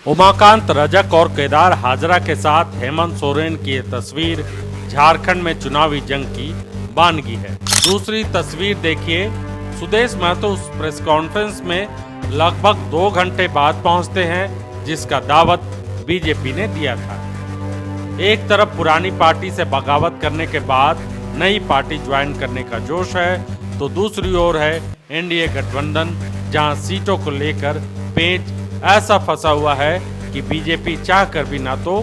उमाकांत रजक और केदार हाजरा के साथ हेमंत सोरेन की ये तस्वीर झारखंड में चुनावी जंग की बानगी है। दूसरी तस्वीर देखिए, सुदेश महतो उस प्रेस कॉन्फ्रेंस में लगभग 2 घंटे बाद पहुंचते हैं जिसका दावत बीजेपी ने दिया था। एक तरफ पुरानी पार्टी से बगावत करने के बाद नई पार्टी ज्वाइन करने का जोश है, तो दूसरी ओर है एनडीए गठबंधन, जहां सीटों को लेकर पेच ऐसा फंसा हुआ है कि बीजेपी चाहकर भी ना तो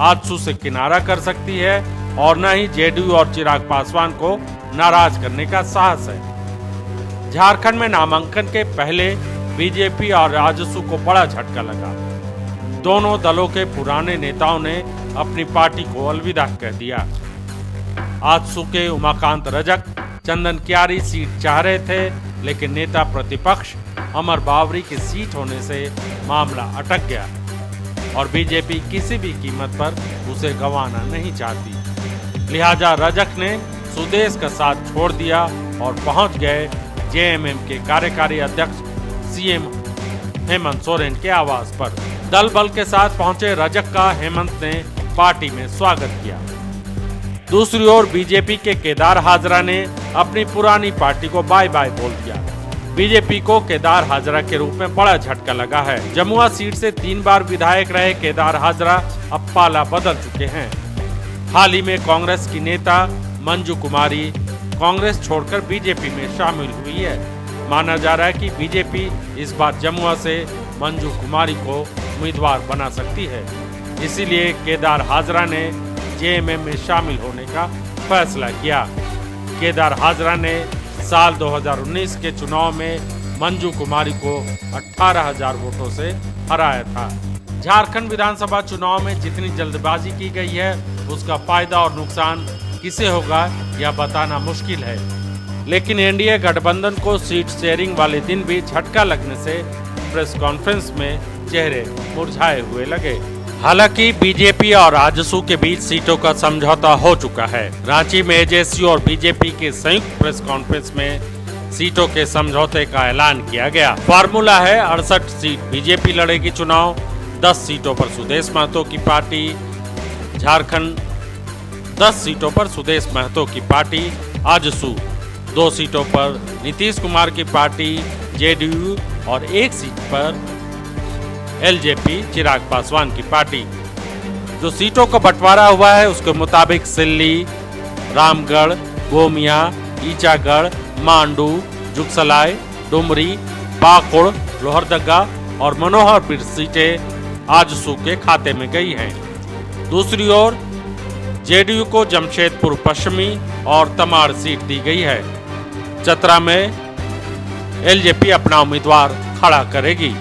आजसू से किनारा कर सकती है और न ही जेडीयू और चिराग पासवान को नाराज करने का साहस है। झारखंड में नामांकन के पहले बीजेपी और आजसू को बड़ा झटका लगा। दोनों दलों के पुराने नेताओं ने अपनी पार्टी को अलविदा कह दिया। आजसू के उमाकांत रजक चंदन कियारी सीट चाह रहे थे, लेकिन नेता प्रतिपक्ष अमर बावरी की सीट होने से मामला अटक गया और बीजेपी किसी भी कीमत पर उसे गंवाना नहीं चाहती। लिहाजा रजक ने सुदेश का साथ छोड़ दिया और पहुंच गए जेएमएम के कार्यकारी अध्यक्ष सीएम हेमंत सोरेन के आवास पर। दल बल के साथ पहुंचे रजक का हेमंत ने पार्टी में स्वागत किया। दूसरी ओर बीजेपी के केदार हाजरा ने अपनी पुरानी पार्टी को बाय बाय बोल दिया। बीजेपी को केदार हाजरा के रूप में बड़ा झटका लगा है। जमुआ सीट से 3 बार विधायक रहे केदार हाजरा अब पाला बदल चुके हैं। हाल ही में कांग्रेस की नेता मंजू कुमारी कांग्रेस छोड़कर बीजेपी में शामिल हुई है। माना जा रहा है कि बीजेपी इस बार जमुआ से मंजू कुमारी को उम्मीदवार बना सकती है। इसीलिए केदार हाजरा ने जेएमएम में शामिल होने का फैसला किया। केदार हाजरा ने साल 2019 के चुनाव में मंजू कुमारी को 18,000 वोटों से हराया था। झारखंड विधानसभा चुनाव में जितनी जल्दबाजी की गई है, उसका फायदा और नुकसान किसे होगा यह बताना मुश्किल है। लेकिन एनडीए गठबंधन को सीट शेयरिंग वाले दिन भी झटका लगने से प्रेस कॉन्फ्रेंस में चेहरे मुरझाए हुए लगे। हालांकि बीजेपी और आजसू के बीच सीटों का समझौता हो चुका है। रांची में जेएसयू और बीजेपी के संयुक्त प्रेस कॉन्फ्रेंस में सीटों के समझौते का ऐलान किया गया। फार्मूला है 68 सीट बीजेपी लड़ेगी चुनाव, 10 सीटों पर सुदेश महतो की पार्टी झारखंड, 10 सीटों पर सुदेश महतो की पार्टी आजसू, 2 सीटों पर नीतीश कुमार की पार्टी जेडीयू और 1 सीट पर एलजेपी चिराग पासवान की पार्टी। जो सीटों का बंटवारा हुआ है उसके मुताबिक सिल्ली, रामगढ़, गोमिया, ईचागढ़, मांडू, जुगसलाई, डुमरी, पाकुड़, लोहरदगा और मनोहरपुर सीटें आजसू के खाते में गई हैं। दूसरी ओर जेडीयू को जमशेदपुर पश्चिमी और तमाड़ सीट दी गई है। चतरा में एलजेपी अपना उम्मीदवार खड़ा करेगी।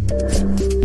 you